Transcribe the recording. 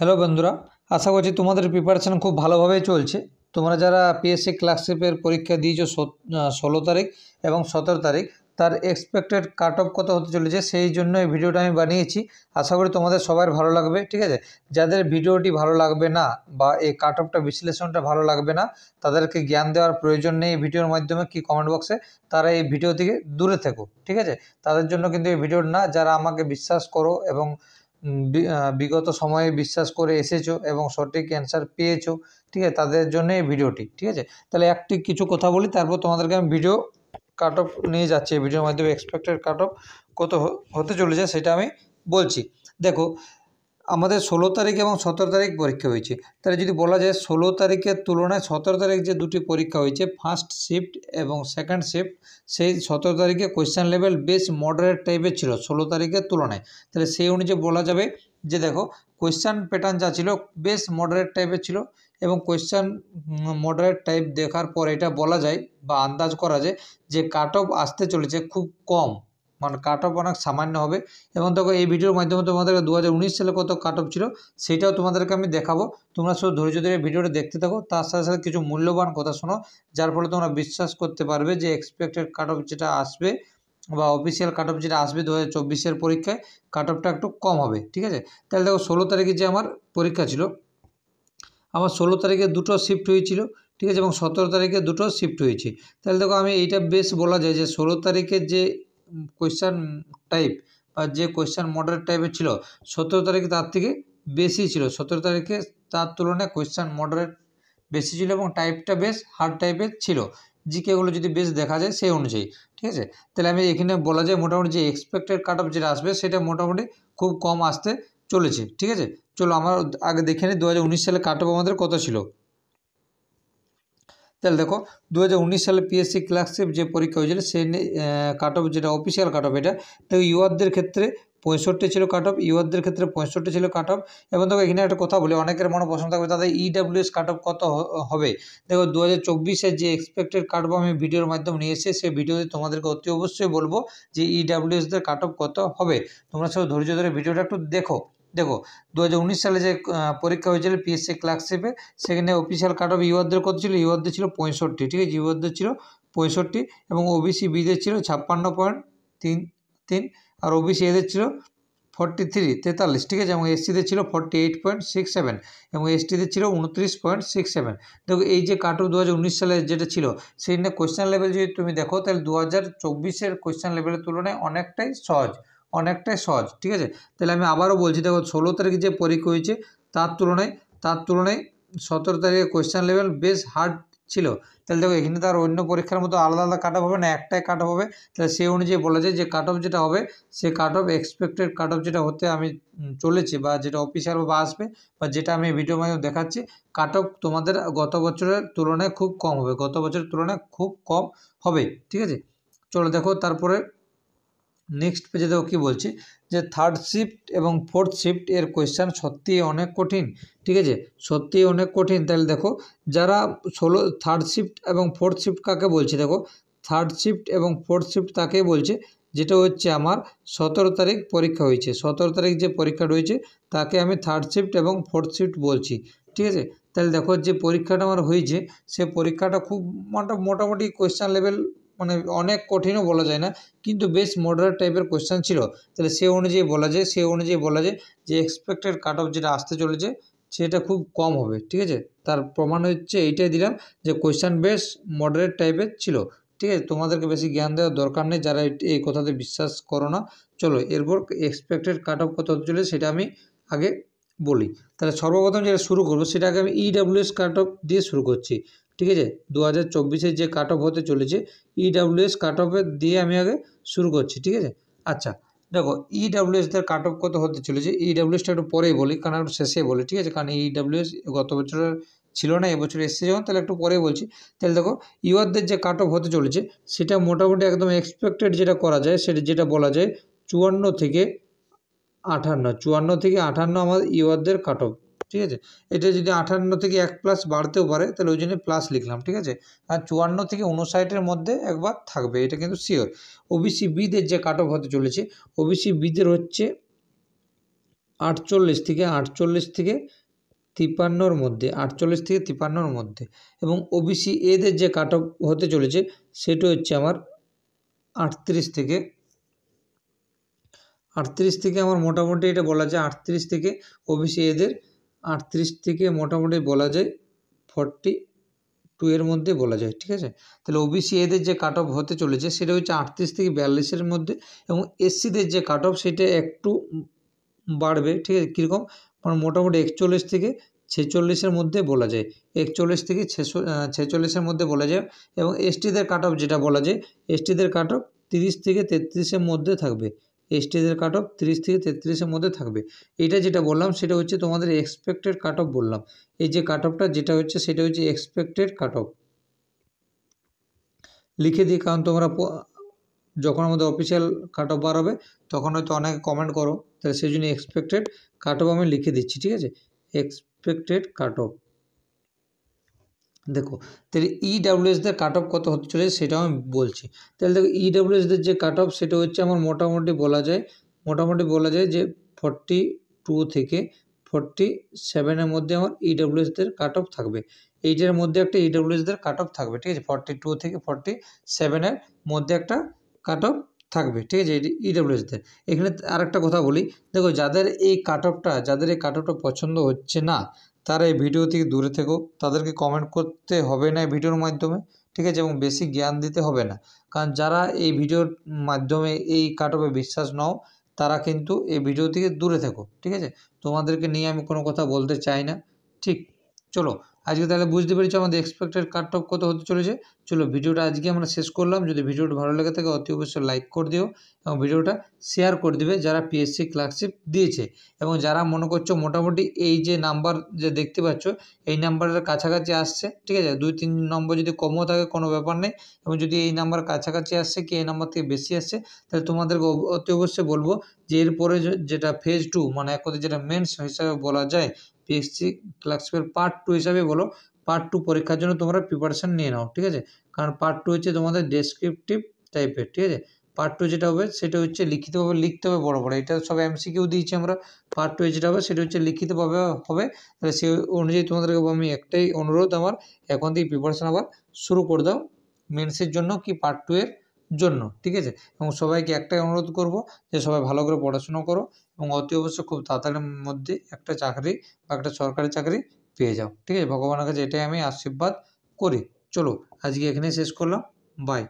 Hello বন্ধুরা, আশা করছি তোমাদের প্রিপারেশন খুব ভালোভাবেই চলছে। তোমরা যারা পিএসসি ক্লার্কশিপের পরীক্ষা দিয়েছো 16 তারিখ এবং 17 তারিখ, তার এক্সপেক্টেড কাট অফ কত হতে চলেছে সেই জন্য এই ভিডিওটা আমি বানিয়েছি। আশা করি তোমাদের সবার ভালো লাগবে, ঠিক আছে। যাদের ভিডিওটি ভালো লাগবে না বা এই কাট অফটা বিশ্লেষণটা ভালো লাগবে না, তাদেরকে জ্ঞান দেওয়ার প্রয়োজন নেই এই ভিডিওর মাধ্যমে কি কমেন্ট বক্সে, তারা এই ভিডিও থেকে দূরে থেকো, ঠিক আছে। তাদের জন্য কিন্তু এই ভিডিওটা না, যারা আমাকে বিশ্বাস করো এবং বিগত সময়ে বিশ্বাস করে এসেছো এবং সঠিক অ্যান্সার পেয়েছো, ঠিক আছে, তাদের জন্য এই ভিডিওটি, ঠিক আছে। তাহলে একটি কিছু কথা বলি, তারপর তোমাদেরকে আমি ভিডিও কাট অফ নিয়ে যাচ্ছি। এই ভিডিওর মাধ্যমে এক্সপেক্টেড কাট অফ কত হতে চলেছে সেটা আমি বলছি। দেখো, আমাদের 16 তারিখ এবং 17 তারিখ পরীক্ষা হয়েছে। তাহলে যদি বলা যায় 16 তারিখের তুলনায় 17 তারিখ যে দুটি পরীক্ষা হয়েছে, ফার্স্ট শিফট এবং সেকেন্ড শিফট, সেই 17 তারিখে কোয়েশ্চেন লেভেল বেশ মডারেট টাইপের ছিল 16 তারিখের তুলনায়। তাহলে সেই অনুযায়ী বলা যাবে যে দেখো, কোয়েশ্চেন প্যাটার্ন যা ছিল বেশ মডারেট টাইপের ছিল এবং কোয়েশ্চেন মডারেট টাইপ দেখার পর এটা বলা যায় বা আন্দাজ করা যায় যে কাট অফ আসতে চলেছে খুব কম, মানে কাট অফ অনেক সামান্য হবে। এবং দেখো, এই ভিডিওর মাধ্যমে তোমাদেরকে 2019 সালে কত কাট অফ ছিল সেটাও তোমাদেরকে আমি দেখাবো। তোমরা শুধু ধৈর্য ধরে ভিডিওটা দেখতে থাকো, তার সাথে সাথে কিছু মূল্যবান কথা শোনো, যার ফলে তোমরা বিশ্বাস করতে পারবে যে এক্সপেক্টেড কাট অফ যেটা আসবে বা অফিসিয়াল কাট অফ যেটা আসবে 2024-এর পরীক্ষায়, কাট অফটা একটু কম হবে, ঠিক আছে। তাহলে দেখো, 16 তারিখে যে আমার পরীক্ষা ছিল, আমার 16 তারিখে দুটো শিফট হয়েছিল, ঠিক আছে, এবং 17 তারিখে দুটো শিফট হয়েছে। তাহলে দেখো, আমি এইটা বেশ বলা যায় যে 16 তারিখের যে কোয়েশ্চান টাইপ বা যে কোয়েশ্চান মডারেট টাইপের ছিল, 17 তারিখে তার থেকে বেশি ছিল। 17 তারিখে তার তুলনায় কোয়েশ্চান মডারেট বেশি ছিল এবং টাইপটা বেশ হার্ড টাইপের ছিল, জিকেগুলো যদি বেশ দেখা যায় সেই অনুযায়ী, ঠিক আছে। তাহলে আমি এখানে বলা যায় মোটামুটি যে এক্সপেক্টেড কাট অফ যেটা আসবে সেটা মোটামুটি খুব কম আসতে চলেছে, ঠিক আছে। চলো আমরা আগে দেখে নিই 2019 সালে কাট অফ আমাদের কত ছিল। তাহলে দেখো, 2019 সালে পিএসসি ক্লার্কশিপ যে পরীক্ষা হয়েছিল সেই কাট অফ যেটা অফিসিয়াল কাট অফ, এটা দেখো ইউআরদের ক্ষেত্রে 65 ছিল কাট অফ, ইউআরদের ক্ষেত্রে 65 ছিল কাট অফ। এবং দেখো, এখানে একটা কথা বলি, অনেকের মনে প্রশ্ন থাকবে তাদের ইডাব্লিউএস কাট অফ কত হবে। দেখো, 2024-এর যে এক্সপেক্টেড কাট অফ আমি ভিডিওর মাধ্যমে নিয়ে এসেছি, সেই ভিডিওতে তোমাদেরকে অতি অবশ্যই বলবো যে ইডাব্লিউএসদের কাট অফ কত হবে। তোমরা সব ধৈর্য ধরে ভিডিওটা একটু দেখো। দেখো, 2019 সালে যে পরীক্ষা হয়েছিল পিএসসি ক্লার্কশিপে, সেখানে অফিসিয়াল কাট অফ ইউআরদের কত ছিল, ইউআরদের ছিল 65, ঠিক আছে, ইউআরদের ছিল 65 এবং ওবিসি বিদের ছিল 56.33 আর ওবিসি এদের ছিল 43, ঠিক আছে, এবং এসসিদের ছিল 48.67 এবং এসটিদের ছিল 29.67। দেখো, এই যে কাট অফ 2019 সালে যেটা ছিল, সেই নিয়ে কোয়েশ্চেন লেভেল যদি তুমি দেখো, তাহলে 2024-এর কোয়েশ্চেন লেভেলের তুলনায় অনেকটাই সহজ, অনেকটাই সহজ, ঠিক আছে। তাহলে আমি আবারও বলছি, দেখো 16 তারিখে যে পরীক্ষা হয়েছে তার তুলনায় 17 তারিখে কোয়েশ্চেন লেভেল বেশ হার্ড ছিল। তাহলে দেখো, এখানে তো আর অন্য পরীক্ষার মতো আলাদা আলাদা কাট অফ হবে না, একটাই কাট অফ হবে। তাহলে সেই অনুযায়ী বলা যায় যে কাট অফ যেটা হবে, সে cut off expected cut off যেটা হতে আমি চলেছি বা যেটা অফিসিয়াল বা আসবে বা যেটা আমি ভিডিও মাধ্যমে দেখাচ্ছি, কাট অফ তোমাদের গত বছরের তুলনায় খুব কম হবে, গত বছরের তুলনায় খুব কম হবে, ঠিক আছে। চলো দেখো, তারপরে নেক্সট পেজে দেখো কী বলছি, যে থার্ড শিফট এবং ফোর্থ শিফট এর কোয়েশ্চান সত্যিই অনেক কঠিন, ঠিক আছে, সত্যিই অনেক কঠিন। তাহলে দেখো, যারা থার্ড শিফট এবং ফোর্থ শিফট কাকে বলছে, দেখো থার্ড শিফট এবং ফোর্থ শিফট তাকেই বলছে যেটা হচ্ছে আমার 17 তারিখ পরীক্ষা হয়েছে, 17 তারিখ যে পরীক্ষা রয়েছে তাকে আমি থার্ড শিফট এবং ফোর্থ শিফট বলছি, ঠিক আছে। তাহলে দেখো, যে পরীক্ষাটা আমার হয়েছে সে পরীক্ষাটা খুব মোটামুটি কোয়েশ্চান লেভেল, মানে অনেক কঠিনও বলা যায় না, কিন্তু বেশ মডারেট টাইপের কোয়েশ্চেন ছিল। তাহলে সে অনুযায়ী বলা যায় যে এক্সপেক্টেড কাট অফ যেটা আসতে চলেছে সেটা খুব কম হবে, ঠিক আছে। তার প্রমাণ হচ্ছে এইটাই দিলাম যে কোয়েশ্চেন বেশ মডারেট টাইপের ছিল, ঠিক আছে। তোমাদেরকে বেশি জ্ঞান দেওয়ার দরকার নেই যারা এই কথাতে বিশ্বাস করো না। চলো, এরপর এক্সপেক্টেড কাট অফ কত হতে চলেছে সেটা আমি আগে বলি। তাহলে সর্বপ্রথম যেটা শুরু করবো সেটা আগে আমি ইডাব্লিউএস কাট অফ দিয়ে শুরু করছি, ঠিক আছে। 2024-এর যে কাট অফ হতে চলেছে ইডাব্লিউএস কাট অফের দিয়ে আমি আগে শুরু করছি, ঠিক আছে। আচ্ছা, দেখো ইডাব্লিউএসদের কাট অফ কত হতে চলেছে, ইডাব্লিউএসটা একটু পরেই বলি, কারণ একটু শেষে বলি, ঠিক আছে, কারণ ইডাব্লিউএস গত বছরের ছিল না, এবছর এসছে যখন, তাহলে একটু পরে বলছি। তাহলে দেখো, ইউআরদের যে কাট অফ হতে চলেছে সেটা মোটামুটি একদম এক্সপেক্টেড যেটা করা যায়, সেটা যেটা বলা যায় 54 থেকে 58 আমাদের ইউআরদের কাট অফ, ঠিক আছে। এটা যদি 58 থেকে 1+ বাড়তেও পারে, তাহলে ওই জন্য প্লাস লিখলাম, ঠিক আছে। আর 54 থেকে 59-এর মধ্যে একবার থাকবে, এটা কিন্তু শিওর। ওবিসি বিদের যে কাট অফ হতে চলেছে, ওবিসি বিদের হচ্ছে 48 থেকে 53-র মধ্যে, 48 থেকে 53-র মধ্যে। এবং ওবিসি এদের যে কাট অফ হতে চলেছে সেটা হচ্ছে আমার 38 থেকে আমার মোটামুটি এটা বলা যায় 38 থেকে ওবিসি এদের 38 থেকে মোটামুটি বলা যায় 42 এর মধ্যে বলা যায়, ঠিক আছে। তাহলে ওবিসি এদের যে কাট অফ হতে চলেছে সেটা হচ্ছে 38 থেকে 42-এর মধ্যে। এবং এসসিদের যে কাট অফ সেটা একটু বাড়বে, ঠিক আছে। কীরকম, মানে মোটামুটি 41 থেকে 46-এর মধ্যে বলা যায়, 41 থেকে 46-এর মধ্যে বলা যায়। এবং এসটিদের কাট অফ যেটা বলা যায়, এসটিদের কাট অফ 30 থেকে 33-এর মধ্যে থাকবে, এসটিদের কাট অফ 30 থেকে 33-এর মধ্যে থাকবে। এটা যেটা বললাম সেটা হচ্ছে তোমাদের এক্সপেক্টেড কাট অফ বললাম। এই যে কাট অফটা যেটা হচ্ছে সেটা হচ্ছে এক্সপেক্টেড কাট অফ, লিখে দিই, কারণ তোমরা যখন আমাদের অফিসিয়াল কাট অফ বার হবে তখন হয়তো অনেকে কমেন্ট করো, তাহলে সেই জন্য এক্সপেক্টেড কাট অফ আমি লিখে দিচ্ছি, ঠিক আছে। এক্সপেক্টেড কাট অফ, দেখো তাহলে ইডাব্লিউএসদের কাট অফ কত হতে চলেছে সেটাও আমি বলছি। তাহলে দেখো ইডাব্লিউএসদের যে কাট অফ সেটা হচ্ছে আমার মোটামুটি বলা যায় যে 42 থেকে 47-এর মধ্যে আমার ইডাব্লিউএসদের কাট অফ থাকবে। এইটার মধ্যে একটা ইডাব্লিউএসদের কাট অফ থাকবে, ঠিক আছে। 42 থেকে 47-এর মধ্যে একটা কাট অফ থাকবে, ঠিক আছে, ইডাব্লিউএসদের। এখানে আরেকটা কথা বলি, দেখো যাদের এই কাট অফটা পছন্দ হচ্ছে না তারা এই ভিডিও থেকে দূরে থেকো, তাদেরকে কমেন্ট করতে হবে না এই ভিডিওর মাধ্যমে, ঠিক আছে, এবং বেশি জ্ঞান দিতে হবে না। কারণ যারা এই ভিডিওর মাধ্যমে এই কাট অফে বিশ্বাস নাও তারা কিন্তু এই ভিডিও থেকে দূরে থেকো, ঠিক আছে। তোমাদেরকে নিয়ে আমি কোনো কথা বলতে চাই না, ঠিক। চলো আজকে তাহলে বুঝতে পেরেছো আমাদের এক্সপেক্টেড কাট অফ কত হতে চলেছে। চলো ভিডিওটা আজকে আমরা শেষ করলাম। যদি ভিডিওটা ভালো লেগে থাকে অতি অবশ্যই লাইক করে দিও এবং ভিডিওটা শেয়ার করে দিবে যারা পিএসসি ক্লার্কশিপ দিয়েছে। এবং যারা মনে করছো মোটামুটি এই যে নাম্বার যে দেখতে পাচ্ছ এই নাম্বারের কাছাকাছি আসছে, ঠিক আছে, 2-3 নম্বর যদি কমও থাকে কোনো ব্যাপার নেই, এবং যদি এই নাম্বার কাছাকাছি আসছে কি এই নাম্বার থেকে বেশি আসছে তাহলে তোমাদেরকে অতি অবশ্যই বলবো যে এরপরে যেটা ফেজ 2 মানে এক কথায় যেটা মেন্স হিসাবে বলা যায়, পিএসসি ক্লার্কশিপের পার্ট 2 হিসাবে বলো, পার্ট 2 পরীক্ষার জন্য তোমরা প্রিপারেশান নিয়ে নাও, ঠিক আছে। কারণ পার্ট 2 হচ্ছে তোমাদের ডেসক্রিপটিভ টাইপের, ঠিক আছে। পার্ট 2 যেটা হবে সেটা হচ্ছে লিখিতভাবে লিখতে হবে বড় বড়, এটা সব এমসিকিউ দিয়েছি আমরা। পার্ট 2 যেটা হবে সেটা হচ্ছে লিখিতভাবে হবে। তাহলে সেই অনুযায়ী তোমাদেরকে আমি একটাই অনুরোধ আমার, এখন থেকে প্রিপারেশান আবার শুরু করে দাও মেন্সের জন্য কি পার্ট 2 এর জন্য, ঠিক আছে। এবং সবাইকে একটাই অনুরোধ করব যে সবাই ভালো করে পড়াশোনা করো এবং অতি অবশ্যই খুব তাড়াতাড়ির মধ্যে একটা চাকরি বা একটা সরকারি চাকরি পেয়ে যাও, ঠিক আছে। ভগবানের কাছে এটাই আমি আশীর্বাদ করি। চলো আজকে এখানেই শেষ করলাম, বাই।